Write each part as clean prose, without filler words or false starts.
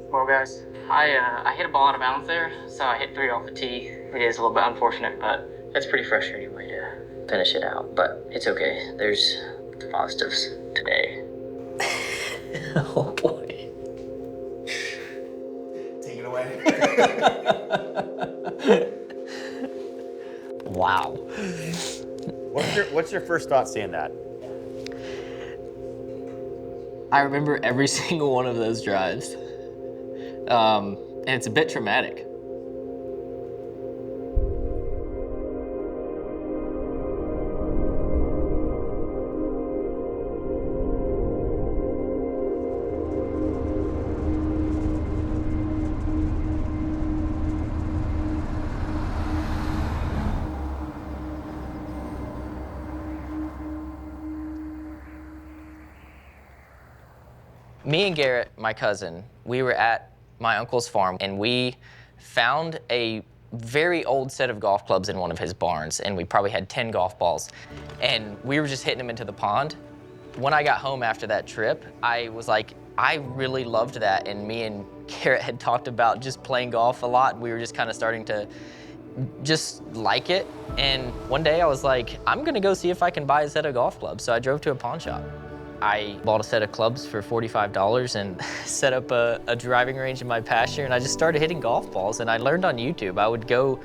Well, guys, I hit a ball out of bounds there, so I hit 3 off the tee. It is a little bit unfortunate, but it's a pretty frustrating way to finish it out. But it's okay. There's the positives today. Oh boy. Take it away. Wow. What's your first thought seeing that? I remember every single one of those drives. And it's a bit traumatic. Me and Garrett, my cousin, we were at my uncle's farm and we found a very old set of golf clubs in one of his barns, and we probably had 10 golf balls, and we were just hitting them into the pond. When I got home after that trip, I was like, I really loved that, and me and Garrett had talked about just playing golf a lot. We were just kind of starting to just like it, and one day I was like, I'm gonna go see if I can buy a set of golf clubs. So I drove to a pawn shop. I bought a set of clubs for $45 and set up a driving range in my pasture, and I just started hitting golf balls. And I learned on YouTube. I would go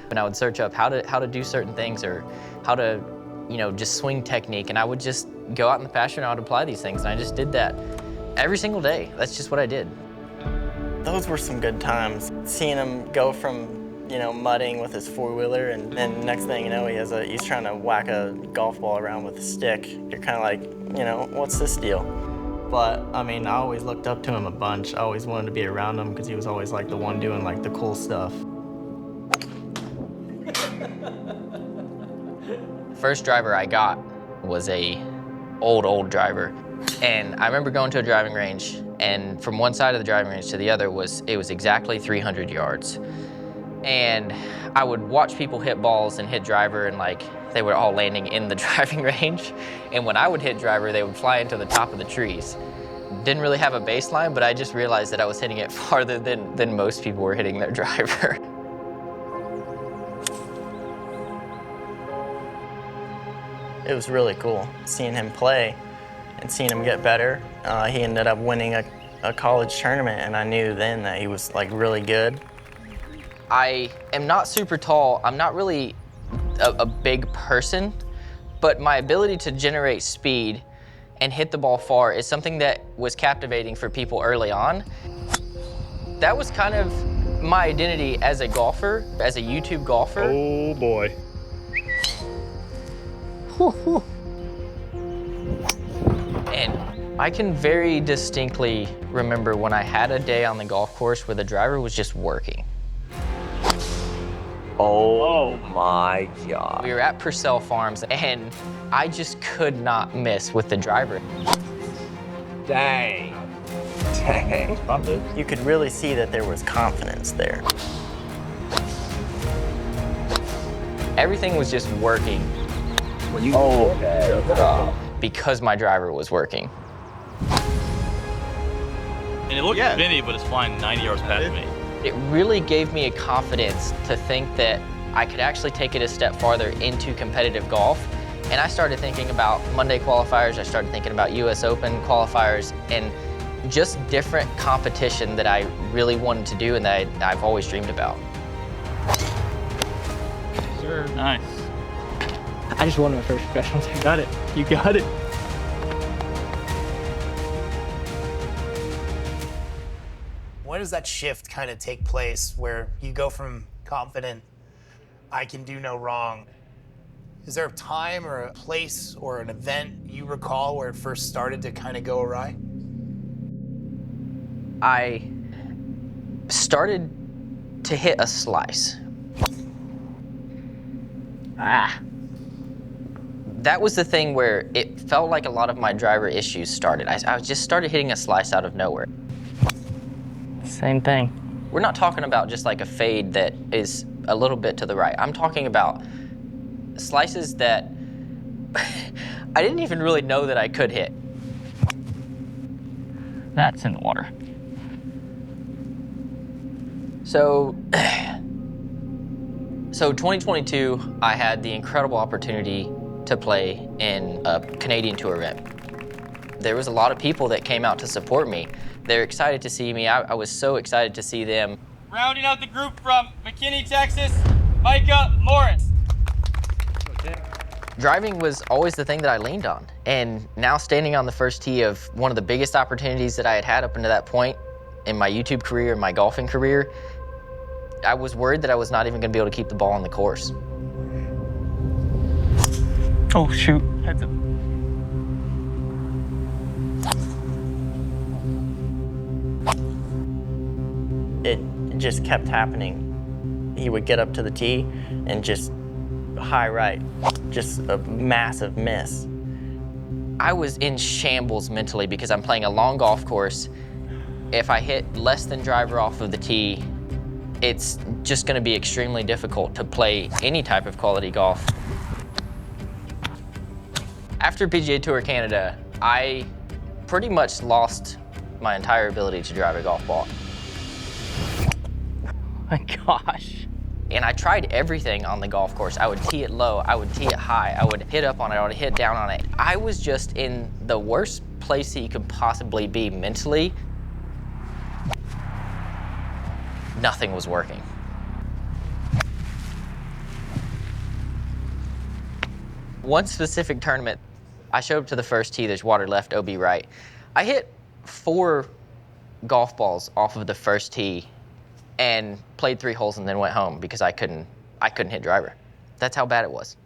and I would search up how to do certain things, or how to, just swing technique, and I would just go out in the pasture and I would apply these things, and I just did that every single day. That's just what I did. Those were some good times. Seeing him go from mudding with his four-wheeler, and then next thing you know, he's trying to whack a golf ball around with a stick. You're kind of like, what's this deal? But I mean, I always looked up to him a bunch. I always wanted to be around him because he was always like the one doing like the cool stuff. First driver I got was a old driver. And I remember going to a driving range, and from one side of the driving range to the other was exactly 300 yards. And I would watch people hit balls and hit driver, and they were all landing in the driving range. And when I would hit driver, they would fly into the top of the trees. Didn't really have a baseline, but I just realized that I was hitting it farther than most people were hitting their driver. It was really cool seeing him play and seeing him get better. He ended up winning a college tournament, and I knew then that he was really good. I am not super tall. I'm not really a big person, but my ability to generate speed and hit the ball far is something that was captivating for people early on. That was kind of my identity as a golfer, as a YouTube golfer. Oh boy. And I can very distinctly remember when I had a day on the golf course where the driver was just working. Oh my God. We were at Purcell Farms, and I just could not miss with the driver. Dang. Dang. You could really see that there was confidence there. Everything was just working because my driver was working. And it looked spinny, but it's flying 90 yards past me. It really gave me a confidence to think that I could actually take it a step farther into competitive golf. And I started thinking about Monday qualifiers, I started thinking about US Open qualifiers, and just different competition that I really wanted to do and that I've always dreamed about. Sure, nice. I just won my first professional. You got it. You got it. When does that shift kind of take place where you go from confident, I can do no wrong? Is there a time or a place or an event you recall where it first started to kind of go awry? I started to hit a slice. That was the thing where it felt like a lot of my driver issues started. I just started hitting a slice out of nowhere. Same thing. We're not talking about just like a fade that is a little bit to the right. I'm talking about slices that I didn't even really know that I could hit. That's in the water. So 2022, I had the incredible opportunity to play in a Canadian Tour event. There was a lot of people that came out to support me. They're excited to see me. I was so excited to see them. Rounding out the group from McKinney, Texas, Micah Morris. Driving was always the thing that I leaned on. And now standing on the first tee of one of the biggest opportunities that I had up until that point in my YouTube career, my golfing career, I was worried that I was not even gonna be able to keep the ball on the course. Oh shoot, heads up. It just kept happening. He would get up to the tee and just high right, just a massive miss. I was in shambles mentally because I'm playing a long golf course. If I hit less than driver off of the tee, it's just gonna be extremely difficult to play any type of quality golf. After PGA Tour Canada, I pretty much lost my entire ability to drive a golf ball. My gosh. And I tried everything on the golf course. I would tee it low, I would tee it high, I would hit up on it, I would hit down on it. I was just in the worst place that you could possibly be mentally. Nothing was working. One specific tournament, I showed up to the first tee, there's water left, OB right. I hit 4 golf balls off of the first tee and played 3 holes and then went home because I couldn't hit driver. That's how bad it was.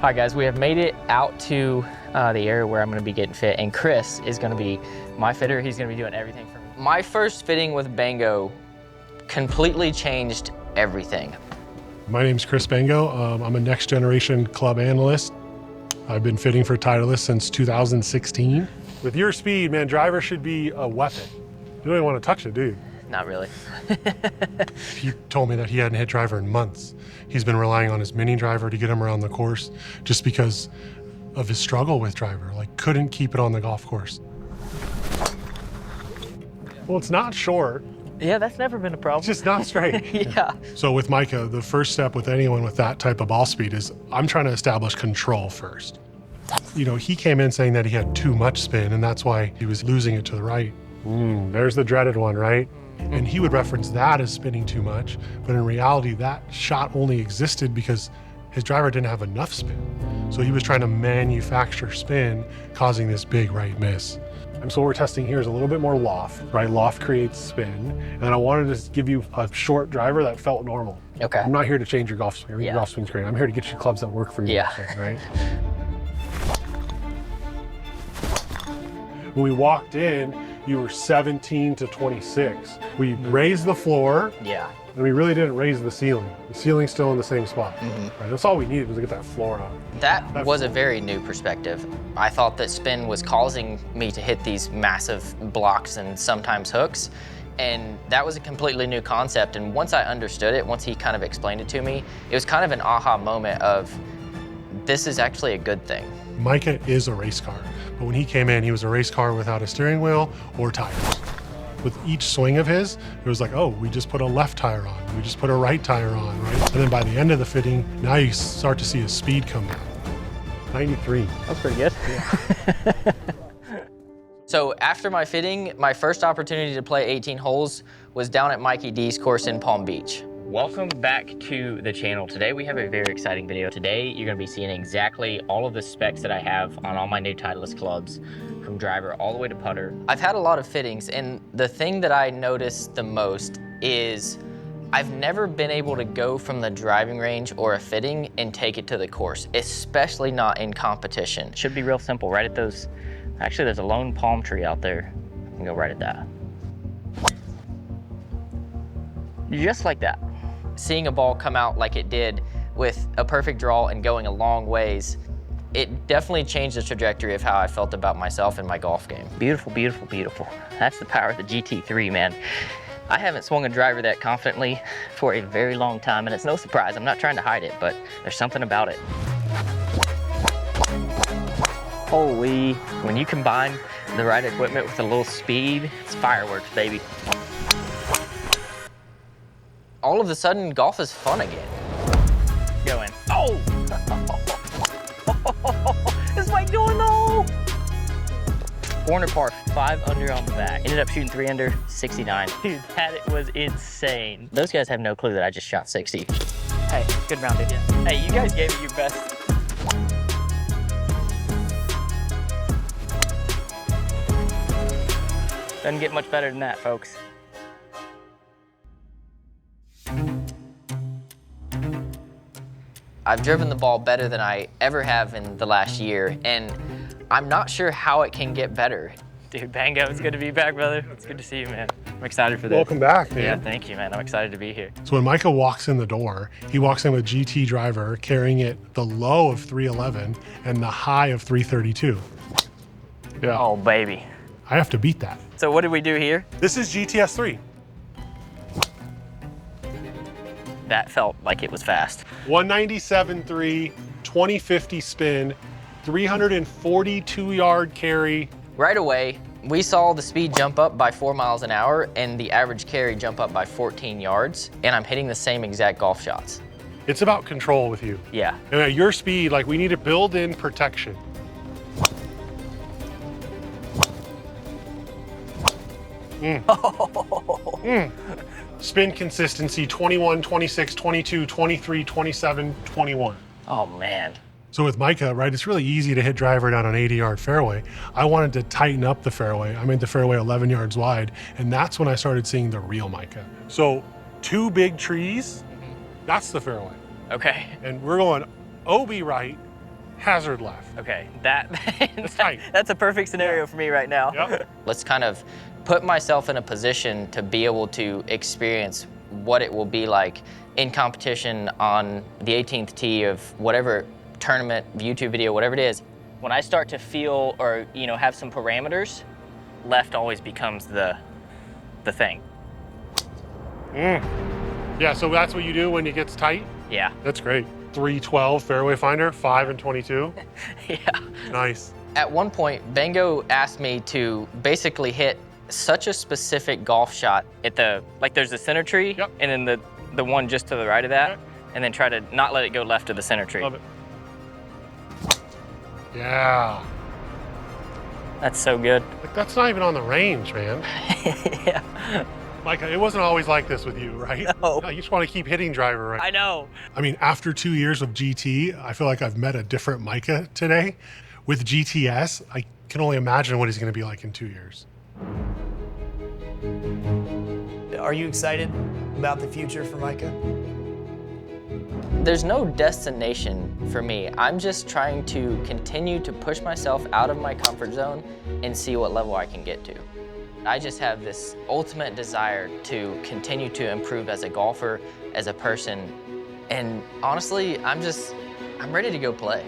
Hi guys, we have made it out to the area where I'm gonna be getting fit, and Chris is gonna be my fitter. He's gonna be doing everything for me. My first fitting with Bango completely changed everything. My name's Chris Bango. I'm a next generation club analyst. I've been fitting for Titleist since 2016. With your speed, man, driver should be a weapon. You don't even want to touch it, do you? Not really. He told me that he hadn't hit driver in months. He's been relying on his mini driver to get him around the course just because of his struggle with driver, like couldn't keep it on the golf course. Well, it's not short. Yeah, that's never been a problem. It's just not straight. Yeah. So with Micah, the first step with anyone with that type of ball speed is I'm trying to establish control first. You know, he came in saying that he had too much spin and that's why he was losing it to the right. There's the dreaded one, right? And he would reference that as spinning too much, but in reality, that shot only existed because his driver didn't have enough spin. So he was trying to manufacture spin, causing this big right miss. And so what we're testing here is a little bit more loft, right? Loft creates spin. And I wanted to give you a short driver that felt normal. Okay. I'm not here to change your golf swing. Yeah. Your golf swing's great. I'm here to get you clubs that work for you. Yeah. Right? When we walked in, you were 17 to 26. We raised the floor. Yeah. And we really didn't raise the ceiling. The ceiling's still in the same spot. Right? That's all we needed was to get that floor up. That was a very new perspective. I thought that spin was causing me to hit these massive blocks and sometimes hooks. And that was a completely new concept. And once I understood it, once he kind of explained it to me, it was kind of an aha moment of, this is actually a good thing. Micah is a race car, but when he came in, he was a race car without a steering wheel or tires. With each swing of his, it was like, oh, we just put a left tire on, we just put a right tire on, right? And then by the end of the fitting, now you start to see his speed come down. 93. That's pretty good. Yeah. So after my fitting, my first opportunity to play 18 holes was down at Mikey D's course in Palm Beach. Welcome back to the channel. Today we have a very exciting video. Today you're gonna be seeing exactly all of the specs that I have on all my new Titleist clubs, from driver all the way to putter. I've had a lot of fittings, and the thing that I noticed the most is I've never been able to go from the driving range or a fitting and take it to the course, especially not in competition. Should be real simple, right at those, actually there's a lone palm tree out there. You can go right at that. Just like that. Seeing a ball come out like it did with a perfect draw and going a long ways, it definitely changed the trajectory of how I felt about myself and my golf game. Beautiful, beautiful, beautiful. That's the power of the GT3, man. I haven't swung a driver that confidently for a very long time, and it's no surprise. I'm not trying to hide it, but there's something about it. Holy, when you combine the right equipment with a little speed, it's fireworks, baby. All of a sudden, golf is fun again. Going. Oh! This might go in the hole! 400 par, 5 under on the back. Ended up shooting 3 under, 69. Dude, that was insane. Those guys have no clue that I just shot 60. Hey, good round, dude. Hey, you guys gave it your best. Doesn't get much better than that, folks. I've driven the ball better than I ever have in the last year, and I'm not sure how it can get better. Dude, Bango, it's good to be back, brother. It's good to see you, man. I'm excited for this. Welcome back, man. Yeah, thank you, man. I'm excited to be here. So when Micah walks in the door, he walks in with GT driver, carrying it the low of 311 and the high of 332. Yeah. Oh, baby. I have to beat that. So what did we do here? This is GTS3. That felt like it was fast. 197.3, 2050 spin, 342-yard carry. Right away, we saw the speed jump up by 4 miles an hour and the average carry jump up by 14 yards, and I'm hitting the same exact golf shots. It's about control with you. Yeah. And at your speed, like, we need to build in protection. Spin consistency, 21, 26, 22, 23, 27, 21. Oh, man. So with Micah, right, it's really easy to hit driver down an 80-yard fairway. I wanted to tighten up the fairway. I made the fairway 11 yards wide, and that's when I started seeing the real Micah. So 2 big trees, that's the fairway. Okay. And we're going OB right, hazard left. Okay, That's tight. that's a perfect scenario for me right now. Yep. Let's kind of put myself in a position to be able to experience what it will be like in competition on the 18th tee of whatever tournament, YouTube video, whatever it is. When I start to feel or, you know, have some parameters, left always becomes the thing. Yeah, so that's what you do when it gets tight? Yeah. That's great. 312 fairway finder, 5 and 22. Yeah. Nice. At one point, Bango asked me to basically hit such a specific golf shot At the, like there's the center tree, Yep. and then the one just to the right of that, Okay. and then try to not let it go left of the center tree. Love it. Yeah. That's so good. Like, that's not even on the range, man. Yeah. Micah, it wasn't always like this with you, right? No. You just want to keep hitting driver, right? I know. I mean, after 2 years of GT, I feel like I've met a different Micah today. With GTS, I can only imagine what he's going to be like in 2 years. Are you excited about the future for Micah? There's no destination for me. I'm just trying to continue to push myself out of my comfort zone and see what level I can get to. I just have this ultimate desire to continue to improve as a golfer, as a person, and honestly, I'm ready to go play.